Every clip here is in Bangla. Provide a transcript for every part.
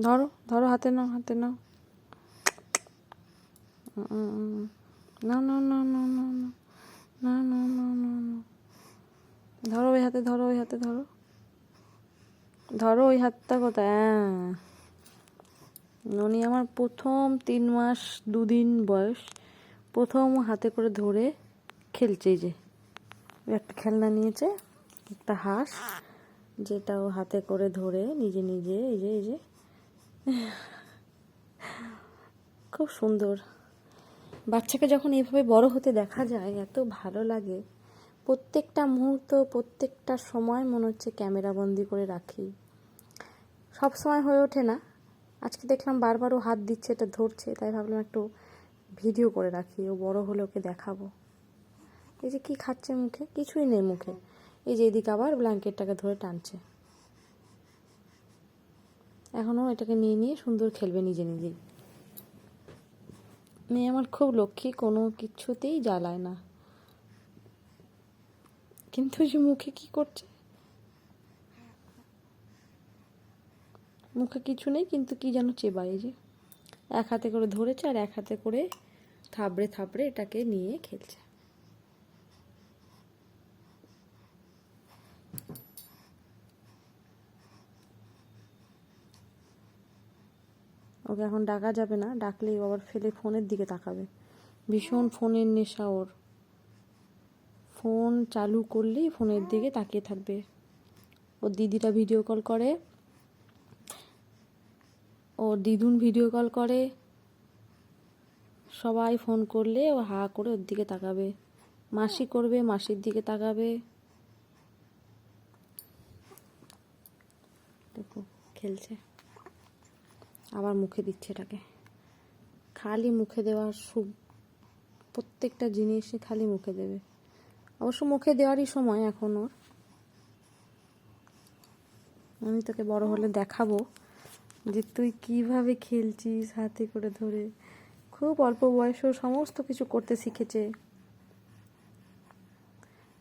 ধরো ধরো, হাতে নাও, হাতে নাও। না না না না না না না না না না, ধরো ওই হাতে, ধরো ওই হাতে, ধরো ধরো ওই হাতটা কোথায়? হ্যাঁ, উনি আমার প্রথম 3 মাস 2 দিন বয়স প্রথম হাতে করে ধরে খেলছে। এই যে একটা খেলনা নিয়েছে, একটা হাঁস, যেটা ও হাতে করে ধরে নিজে নিজে, এই যে এই যে খুব সুন্দর। বাচ্চাকে যখন এইভাবে বড় হতে দেখা যায় এত ভালো লাগে। প্রত্যেকটা মুহূর্ত, প্রত্যেকটা সময় মনে হচ্ছে ক্যামেরা বন্দি করে রাখি। সব সময় হয়ে ওঠে না। আজকে দেখলাম বারবার ও হাত দিচ্ছে, এটা ধরছে, তাই ভাবলাম একটু ভিডিও করে রাখি, ও বড় হলে ওকে দেখাবো। এই যে কি খাচ্ছে মুখে, কিছুই নেই মুখে। এই যে এদিকে আবার ব্ল্যাঙ্কেটটাকে ধরে টানছে। এখনও এটাকে নিয়ে নিয়ে সুন্দর খেলবে নিজে নিজেই। মেয়ে আমার খুব লক্ষ্মী, কোনো কিছুতেই জ্বালায় না। কিন্তু যে মুখে কি করছে, মুখে কিছু নেই কিন্তু কি যেন চেবায়। এই যে এক হাতে করে ধরেছে আর এক হাতে করে থাবড়ে থাবড়ে এটাকে নিয়ে খেলছে। ওকে এখন ডাকা যাবে না, ডাকলেই আবার ফেলে ফোনের দিকে তাকাবে। ভীষণ ফোনের নেশা ওর। ফোন চালু করলেই ফোনের দিকে তাকিয়ে থাকবে। ওর দিদিরা ভিডিও কল করে, ওর দিদুন ভিডিও কল করে, সবাই ফোন করলে ও হা করে ওর দিকে তাকাবে। মাসি করবে, মাসির দিকে তাকাবে। দেখো খেলছে, আবার মুখে দিচ্ছে এটাকে। খালি মুখে দেওয়ার প্রত্যেকটা জিনিসই খালি মুখে দেবে। অবশ্য মুখে দেওয়ারই সময় এখন ওর। আমি তোকে বড় হলে দেখাবো যে তুই কিভাবে খেলছিস হাতে করে ধরে। খুব অল্প বয়সেও সমস্ত কিছু করতে শিখেছে।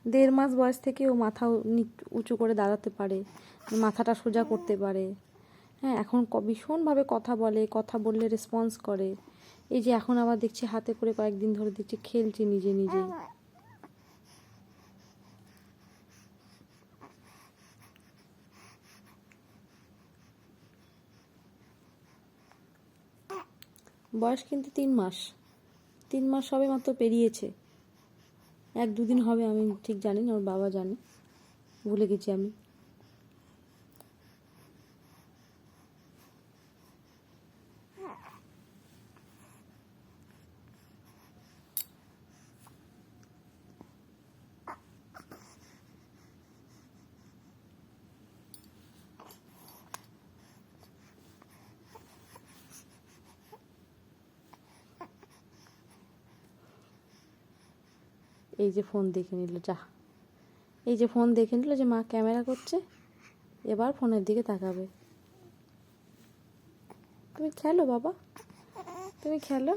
1.5 মাস বয়স থেকে ও মাথা উঁচু করে দাঁড়াতে পারে, মাথাটা সোজা করতে পারে। হ্যাঁ, এখন ভীষণভাবে কথা বলে, কথা বললে রেসপন্স করে। এই যে এখন আবার দেখছি হাতে করে কয়েকদিন ধরে দেখছি খেলছে নিজে নিজেই। বয়স কিন্তু 3 মাস, 3 মাস সবে মাত্র পেরিয়েছে। 1-2 দিন হবে, আমি ঠিক জানি না, ওর বাবা জানে, ভুলে গেছি আমি। এই যে ফোন দেখে নিল, যা, এই যে ফোন দেখে নিল যে মা ক্যামেরা করছে, এবার ফোনের দিকে তাকাবে। তুমি খেলো বাবা, তুমি খেলো।